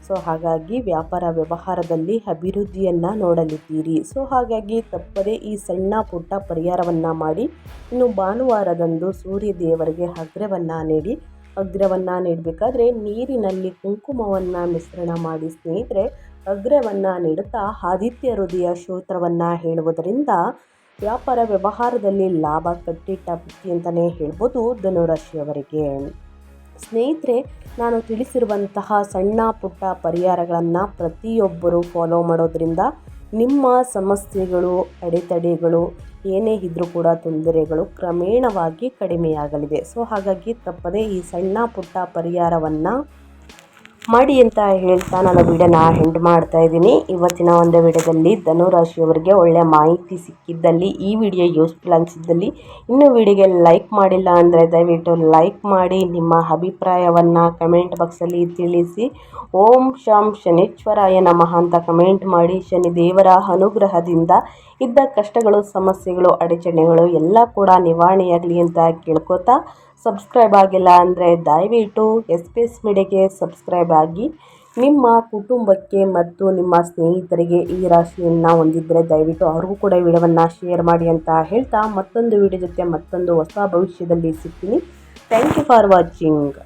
ಸೊ ಹಾಗಾಗಿ ವ್ಯಾಪಾರ ವ್ಯವಹಾರದಲ್ಲಿ ಅಭಿವೃದ್ಧಿಯನ್ನು ನೋಡಲಿದ್ದೀರಿ. ಸೊ ಹಾಗಾಗಿ ತಪ್ಪದೇ ಈ ಸಣ್ಣ ಪುಟ್ಟ ಪರಿಹಾರವನ್ನು ಮಾಡಿ. ಇನ್ನು ಭಾನುವಾರದಂದು ಸೂರ್ಯ ದೇವರಿಗೆ ಅಗ್ರವನ್ನು ನೀಡಿ. ಅಗ್ರವನ್ನು ನೀಡಬೇಕಾದ್ರೆ ನೀರಿನಲ್ಲಿ ಕುಂಕುಮವನ್ನು ಮಿಶ್ರಣ ಮಾಡಿ ಸ್ನೇಹಿತರೆ ಅಗ್ರವನ್ನು ನೀಡುತ್ತಾ ಆದಿತ್ಯ ಹೃದಯ ಸ್ತೋತ್ರವನ್ನು ಹೇಳುವುದರಿಂದ ವ್ಯಾಪಾರ ವ್ಯವಹಾರದಲ್ಲಿ ಲಾಭ ಕಟ್ಟಿಟ್ಟ ಬುತ್ತಿ ಅಂತಲೇ ಹೇಳ್ಬೋದು ಧನುರಾಶಿಯವರಿಗೆ. ಸ್ನೇಹಿತರೆ, ನಾನು ತಿಳಿಸಿರುವಂತಹ ಸಣ್ಣ ಪುಟ್ಟ ಪರಿಹಾರಗಳನ್ನು ಪ್ರತಿಯೊಬ್ಬರು ಫಾಲೋ ಮಾಡೋದ್ರಿಂದ ನಿಮ್ಮ ಸಮಸ್ಯೆಗಳು, ಅಡೆತಡೆಗಳು ಏನೇ ಇದ್ದರೂ ಕೂಡ ತೊಂದರೆಗಳು ಕ್ರಮೇಣವಾಗಿ ಕಡಿಮೆಯಾಗಲಿದೆ. ಸೊ ಹಾಗಾಗಿ ತಪ್ಪದೇ ಈ ಸಣ್ಣ ಪುಟ್ಟ ಪರಿಹಾರವನ್ನು ಮಾಡಿ ಅಂತ ಹೇಳ್ತಾ ನಾನು ವಿಡಿಯೋನ ಎಂಡ್ ಮಾಡ್ತಾ ಇದ್ದೀನಿ. ಇವತ್ತಿನ ಒಂದು ವಿಡಿಯೋದಲ್ಲಿ ಧನುರಾಶಿಯವರಿಗೆ ಒಳ್ಳೆಯ ಮಾಹಿತಿ ಸಿಕ್ಕಿದ್ದಲ್ಲಿ, ಈ ವಿಡಿಯೋ ಯೂಸ್ಫುಲ್ ಅನಿಸಿದ್ದಲ್ಲಿ, ಇನ್ನೂ ವಿಡಿಯೋಗೆ ಲೈಕ್ ಮಾಡಿಲ್ಲ ಅಂದರೆ ದಯವಿಟ್ಟು ಲೈಕ್ ಮಾಡಿ. ನಿಮ್ಮ ಅಭಿಪ್ರಾಯವನ್ನು ಕಮೆಂಟ್ ಬಾಕ್ಸಲ್ಲಿ ತಿಳಿಸಿ. ಓಂ ಶಂ ಶನೀಶ್ವರಾಯ ನಮಃ ಅಂತ ಕಮೆಂಟ್ ಮಾಡಿ. ಶನಿ ದೇವರ ಅನುಗ್ರಹದಿಂದ ಇದ್ದ ಕಷ್ಟಗಳು, ಸಮಸ್ಯೆಗಳು, ಅಡಚಣೆಗಳು ಎಲ್ಲ ಕೂಡ ನಿವಾರಣೆಯಾಗಲಿ ಅಂತ ಕೇಳ್ಕೊತಾ ಸಬ್ಸ್ಕ್ರೈಬ್ ಆಗಿಲ್ಲ ಅಂದರೆ ದಯವಿಟ್ಟು ಎಸ್ ಪಿ ಎಸ್ ಮೀಡಿಯಾಗೆ ಸಬ್ಸ್ಕ್ರೈಬ್ ಆಗಿ ನಿಮ್ಮ ಕುಟುಂಬಕ್ಕೆ ಮತ್ತು ನಿಮ್ಮ ಸ್ನೇಹಿತರಿಗೆ ಈ ರಾಶಿಯನ್ನು ಹೊಂದಿದ್ದರೆ ದಯವಿಟ್ಟು ಅವ್ರಿಗೂ ಕೂಡ ವಿಡಿಯೋವನ್ನು ಶೇರ್ ಮಾಡಿ ಅಂತ ಹೇಳ್ತಾ ಮತ್ತೊಂದು ವಿಡಿಯೋ ಜೊತೆ ಮತ್ತೊಂದು ಹೊಸ ಭವಿಷ್ಯದಲ್ಲಿ ಸಿಗ್ತೀನಿ. Thank you for watching.